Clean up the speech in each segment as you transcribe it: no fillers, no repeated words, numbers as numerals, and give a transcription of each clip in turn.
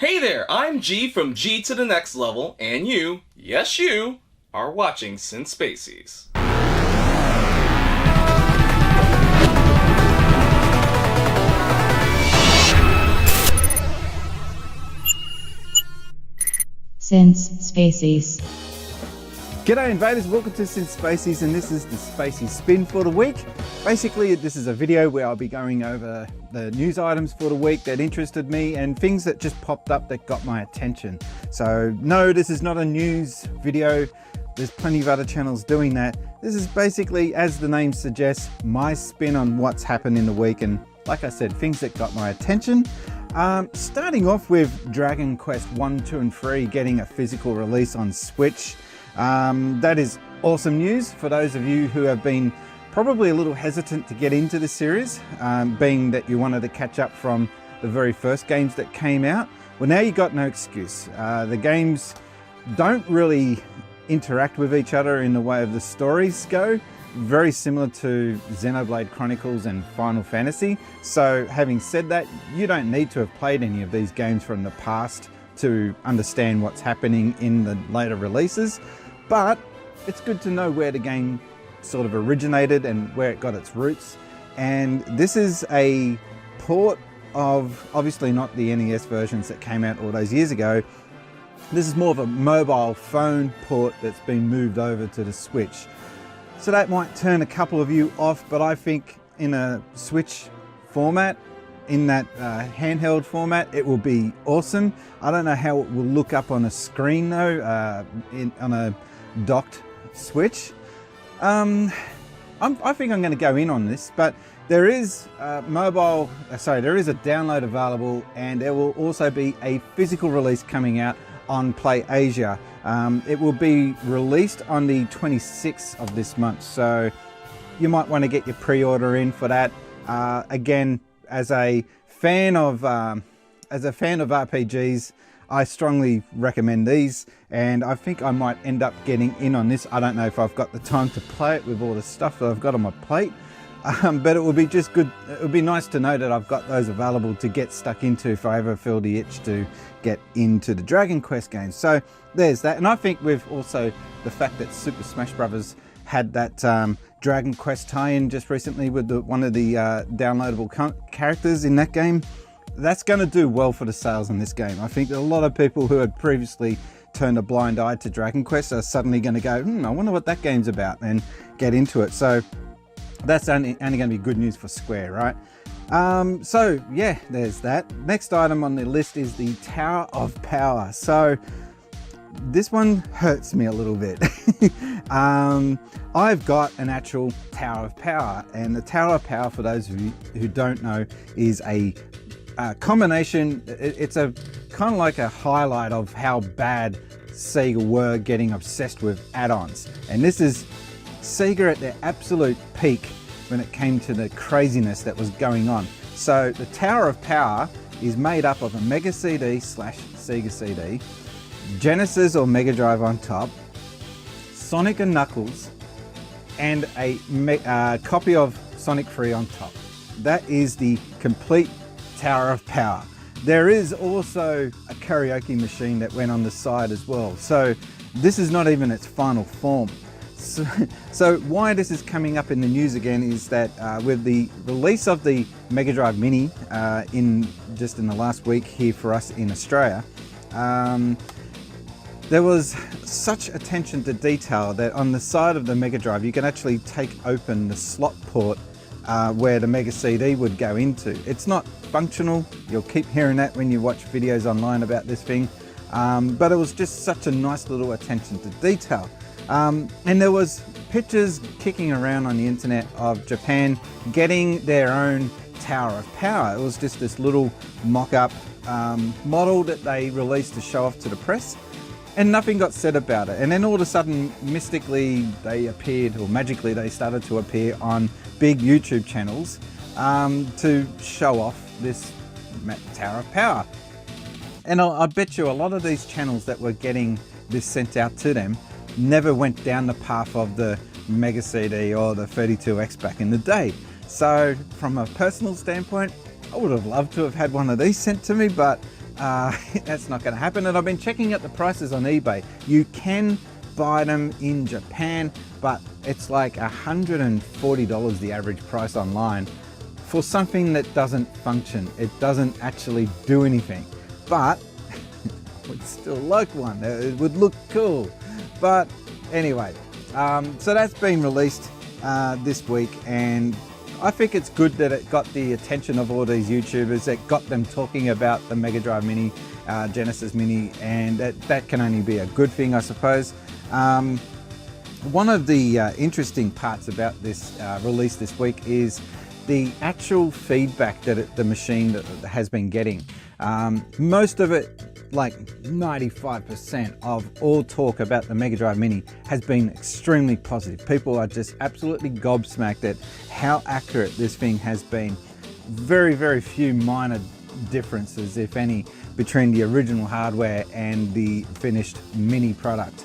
Hey there, I'm G from G to the Next Level, and you, yes you, are watching Spacies. Spacies. G'day invaders, welcome to Spacies, and this is the Spacies spin for the week. Basically, this is a video where I'll be going over the news items for the week that interested me and things that just popped up that got my attention. So no, this is not a news video. There's plenty of other channels doing that. This is basically, as the name suggests, my spin on what's happened in the week, and like I said, things that got my attention. Starting off with Dragon Quest 1, 2 and 3 getting a physical release on Switch. That is awesome news for those of you who have been probably a little hesitant to get into the series, being that you wanted to catch up from the very first games that came out. Well, now you got no excuse. The games don't really interact with each other in the way of the stories go. Very similar to Xenoblade Chronicles and Final Fantasy. So having said that, you don't need to have played any of these games from the past to understand what's happening in the later releases, but it's good to know where the game sort of originated and where it got its roots. And this is a port of, obviously not the NES versions that came out all those years ago. This is more of a mobile phone port that's been moved over to the Switch. So that might turn a couple of you off, but I think in a Switch format, in that handheld format, it will be awesome. I don't know how it will look up on a screen though, on a docked Switch. I think I'm going to go in on this, but there is there is a download available, and there will also be a physical release coming out on PlayAsia. It will be released on the 26th of this month, so you might want to get your pre-order in for that. Again, as a fan of RPGs, I strongly recommend these, and I think I might end up getting in on this. I don't know if I've got the time to play it with all the stuff that I've got on my plate, but it would be just good. It would be nice to know that I've got those available to get stuck into if I ever feel the itch to get into the Dragon Quest games. So there's that, and I think with also the fact that Super Smash Bros. Had that Dragon Quest tie-in just recently with one of the downloadable characters in that game, that's going to do well for the sales in this game. I think that a lot of people who had previously turned a blind eye to Dragon Quest are suddenly going to go, I wonder what that game's about, and get into it. So that's only going to be good news for Square, right? So yeah, there's that. Next item on the list is the Tower of Power. So this one hurts me a little bit. I've got an actual Tower of Power, and the Tower of Power, for those of you who don't know, is a combination. It's a kind of like a highlight of how bad Sega were getting obsessed with add-ons, and this is Sega at their absolute peak when it came to the craziness that was going on. So the Tower of Power is made up of a Mega CD / Sega CD, Genesis or Mega Drive on top, Sonic and Knuckles, and a copy of Sonic 3 on top. That is the complete Tower of Power. There is also a karaoke machine that went on the side as well. So this is not even its final form. So why this is coming up in the news again is that with the release of the Mega Drive Mini in the last week here for us in Australia, there was such attention to detail that on the side of the Mega Drive you can actually take open the slot port where the Mega CD would go into. It's not functional, you'll keep hearing that when you watch videos online about this thing, but it was just such a nice little attention to detail. And there was pictures kicking around on the internet of Japan getting their own Tower of Power. It was just this little mock-up model that they released to show off to the press, and nothing got said about it. And then all of a sudden, mystically, they appeared, or magically they started to appear on big YouTube channels to show off this Tower of Power. And I bet you a lot of these channels that were getting this sent out to them never went down the path of the Mega CD or the 32X back in the day. So from a personal standpoint, I would have loved to have had one of these sent to me, but That's not going to happen. And I've been checking out the prices on eBay. You can buy them in Japan, but it's like $140 the average price online for something that doesn't function. It doesn't actually do anything, but I would still like one. It would look cool. But anyway, so that's been released this week, and I think it's good that it got the attention of all these YouTubers, that got them talking about the Mega Drive Mini, Genesis Mini, and that can only be a good thing, I suppose. One of the interesting parts about this release this week is the actual feedback that the machine has been getting. Most of it, like 95% of all talk about the Mega Drive Mini, has been extremely positive. People are just absolutely gobsmacked at how accurate this thing has been. Very, very few minor differences, if any, between the original hardware and the finished Mini product.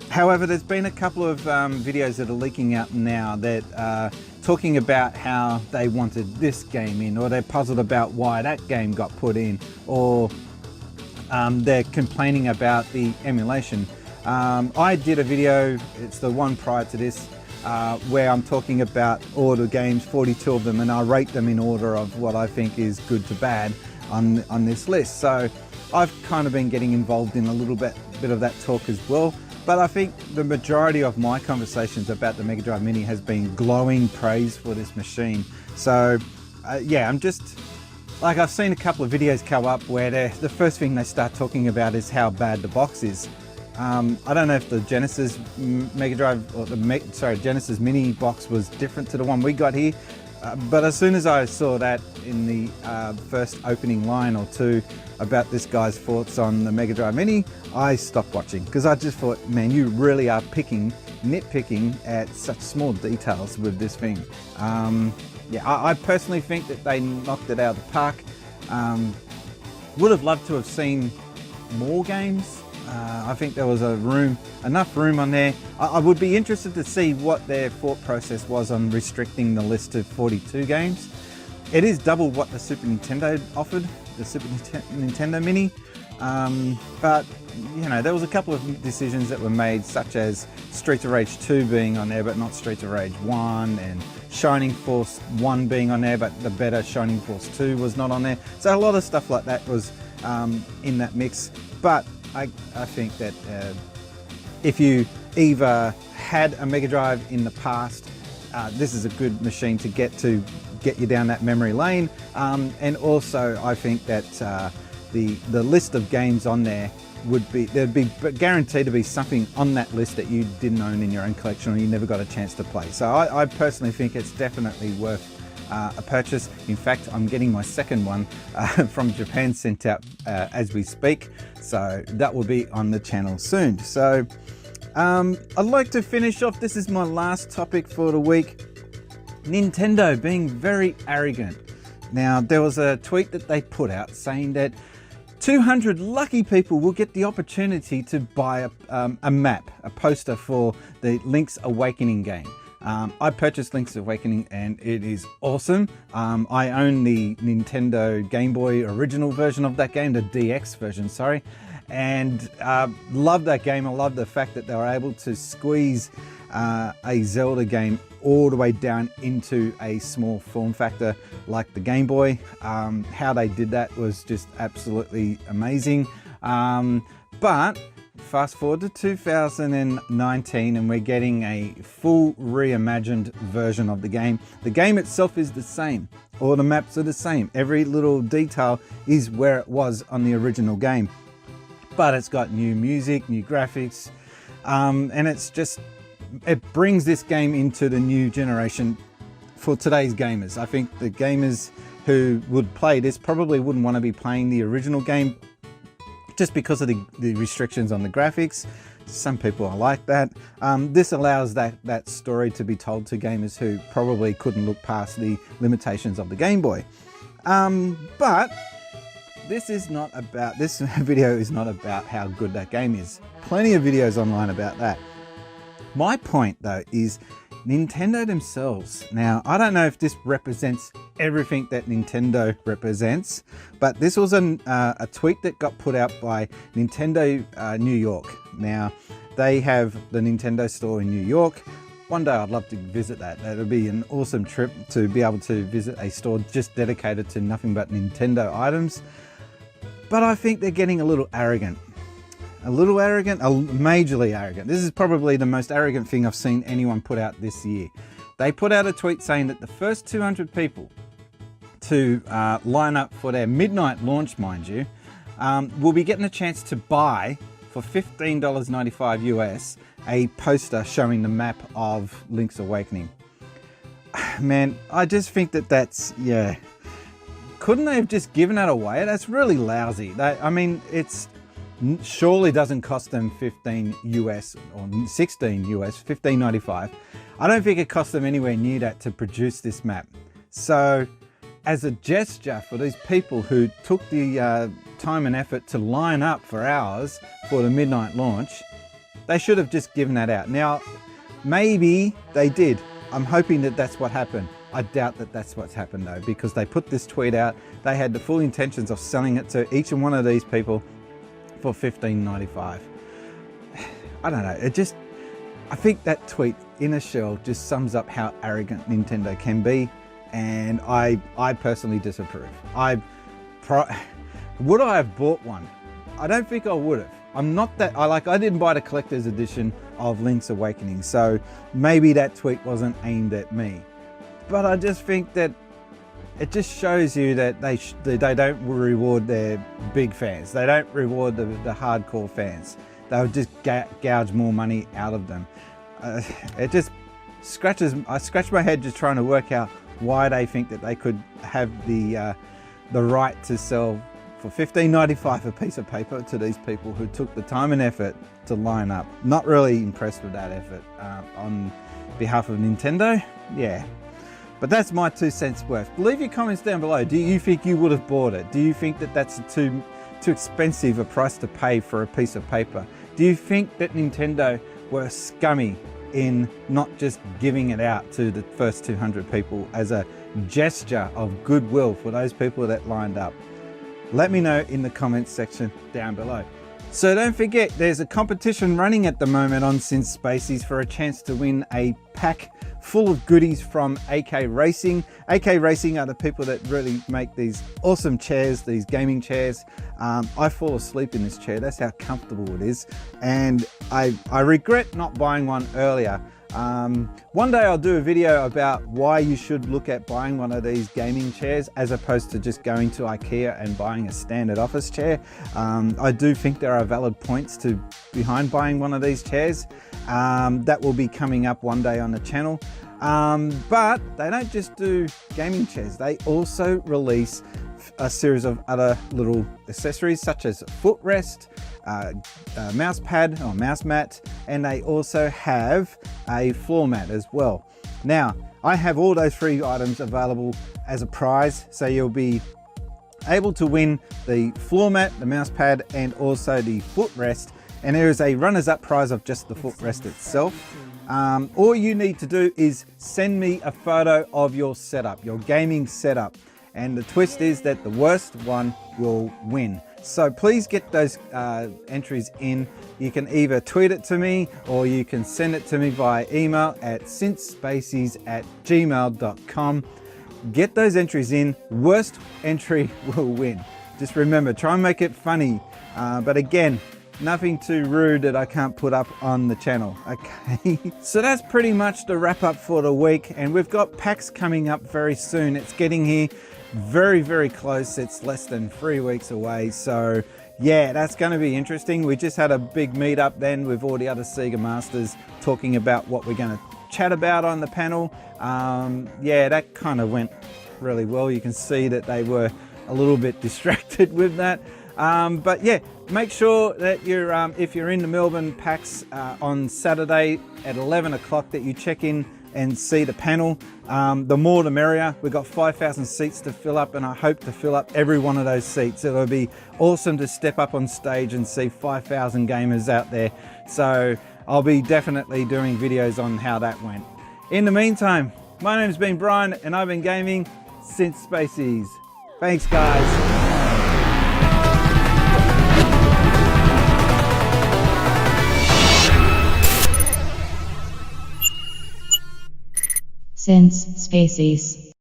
However, there's been a couple of videos that are leaking out now that are talking about how they wanted this game in, or they're puzzled about why that game got put in, or they're complaining about the emulation. I did a video, it's the one prior to this, where I'm talking about all the games, 42 of them, and I rate them in order of what I think is good to bad on this list. So I've kind of been getting involved in a little bit of that talk as well. But I think the majority of my conversations about the Mega Drive Mini has been glowing praise for this machine. So yeah, I'm just, like, I've seen a couple of videos come up where the first thing they start talking about is how bad the box is. I don't know if the Genesis Mega Drive, or Genesis Mini box was different to the one we got here. But as soon as I saw that in the first opening line or two about this guy's thoughts on the Mega Drive Mini, I stopped watching, because I just thought, man, you really are nitpicking at such small details with this thing. Yeah, I personally think that they knocked it out of the park. Would have loved to have seen more games. I think there was enough room on there. I would be interested to see what their thought process was on restricting the list to 42 games. It is double what the Super Nintendo offered, the Super Nintendo Mini. But, you know, there was a couple of decisions that were made, such as Streets of Rage 2 being on there, but not Streets of Rage 1, and Shining Force 1 being on there, but the better Shining Force 2 was not on there. So a lot of stuff like that was in that mix. But I think that if you either had a Mega Drive in the past, this is a good machine to get you down that memory lane. And also, I think that the list of games on there there'd be guaranteed to be something on that list that you didn't own in your own collection, or you never got a chance to play. So I personally think it's definitely worth a purchase. In fact, I'm getting my second one from Japan sent out as we speak, so that will be on the channel soon. So I'd like to finish off, this is my last topic for the week, Nintendo being very arrogant. Now, there was a tweet that they put out saying that 200 lucky people will get the opportunity to buy a map, a poster for the Link's Awakening game. I purchased Link's Awakening and it is awesome. I own the Nintendo Game Boy original version of that game, the DX version, sorry. And love that game. I love the fact that they were able to squeeze a Zelda game all the way down into a small form factor like the Game Boy. How they did that was just absolutely amazing. But fast forward to 2019 and we're getting a full reimagined version of the game. The game itself is the same. All the maps are the same. Every little detail is where it was on the original game. But it's got new music, new graphics, and it brings this game into the new generation for today's gamers. I think the gamers who would play this probably wouldn't want to be playing the original game just because of the restrictions on the graphics. Some people are like that. This allows that story to be told to gamers who probably couldn't look past the limitations of the Game Boy. But this video is not about how good that game is. Plenty of videos online about that. My point though is Nintendo themselves. Now, I don't know if this represents everything that Nintendo represents, but this was a tweet that got put out by Nintendo New York. Now, they have the Nintendo store in New York. One day I'd love to visit that. That would be an awesome trip to be able to visit a store just dedicated to nothing but Nintendo items. But I think they're getting a little arrogant. A little arrogant, majorly arrogant. This is probably the most arrogant thing I've seen anyone put out this year. They put out a tweet saying that the first 200 people to line up for their midnight launch, mind you, will be getting a chance to buy for $15.95 US a poster showing the map of Link's Awakening. Man, I just think that that's, yeah. Couldn't they have just given that away? That's really lousy. I mean, it's surely doesn't cost them 15 US or 16 US, $15.95. I don't think it cost them anywhere near that to produce this map. So as a gesture for these people who took the time and effort to line up for hours for the midnight launch, they should have just given that out. Now, maybe they did. I'm hoping that that's what happened. I doubt that that's what's happened though, because they put this tweet out. They had the full intentions of selling it to each and one of these people for $15.95. I don't know, I think that tweet in a shell just sums up how arrogant Nintendo can be, and I personally disapprove. Would I have bought one? I don't think I would have. I'm not that, I didn't buy the collector's edition of Link's Awakening, so maybe that tweet wasn't aimed at me. But I just think that it just shows you that they don't reward their big fans. They don't reward the hardcore fans. They'll just gouge more money out of them. It just I scratch my head just trying to work out why they think that they could have the right to sell for $15.95 a piece of paper to these people who took the time and effort to line up. Not really impressed with that effort on behalf of Nintendo. Yeah. But that's my 2 cents worth. Leave your comments down below. Do you think you would have bought it? Do you think that that's too expensive a price to pay for a piece of paper? Do you think that Nintendo were scummy in not just giving it out to the first 200 people as a gesture of goodwill for those people that lined up? Let me know in the comments section down below. So don't forget, there's a competition running at the moment on Since Spacies for a chance to win a pack full of goodies from AK Racing. AK Racing are the people that really make these awesome chairs, these gaming chairs. I fall asleep in this chair, that's how comfortable it is. And I regret not buying one earlier. One day I'll do a video about why you should look at buying one of these gaming chairs as opposed to just going to IKEA and buying a standard office chair. I do think there are valid points behind buying one of these chairs. That will be coming up one day on the channel. But they don't just do gaming chairs, they also release a series of other little accessories such as footrest, mouse pad or mouse mat, and they also have a floor mat as well. Now, I have all those 3 items available as a prize, so you'll be able to win the floor mat, the mouse pad, and also the footrest. And there is a runners-up prize of just the footrest itself. All you need to do is send me a photo of your setup, your gaming setup. And the twist is that the worst one will win. So please get those entries in. You can either tweet it to me or you can send it to me via email at synthspacies@gmail.com. Get those entries in. Worst entry will win. Just remember, try and make it funny. But again, nothing too rude that I can't put up on the channel. Okay, so that's pretty much the wrap up for the week, and we've got PAX coming up very soon. It's getting here very, very close. It's less than 3 weeks away, so yeah, that's going to be interesting. We just had a big meet up then with all the other Sega Masters talking about what we're going to chat about on the panel. Yeah, that kind of went really well. You can see that they were a little bit distracted with that. But yeah, make sure that you're, if you're in the Melbourne PAX on Saturday at 11 o'clock, that you check in and see the panel. The more the merrier. We've got 5,000 seats to fill up, and I hope to fill up every one of those seats. It'll be awesome to step up on stage and see 5,000 gamers out there. So I'll be definitely doing videos on how that went. In the meantime, my name's been Brian and I've been gaming since Spacies. Thanks guys. Since Spacies.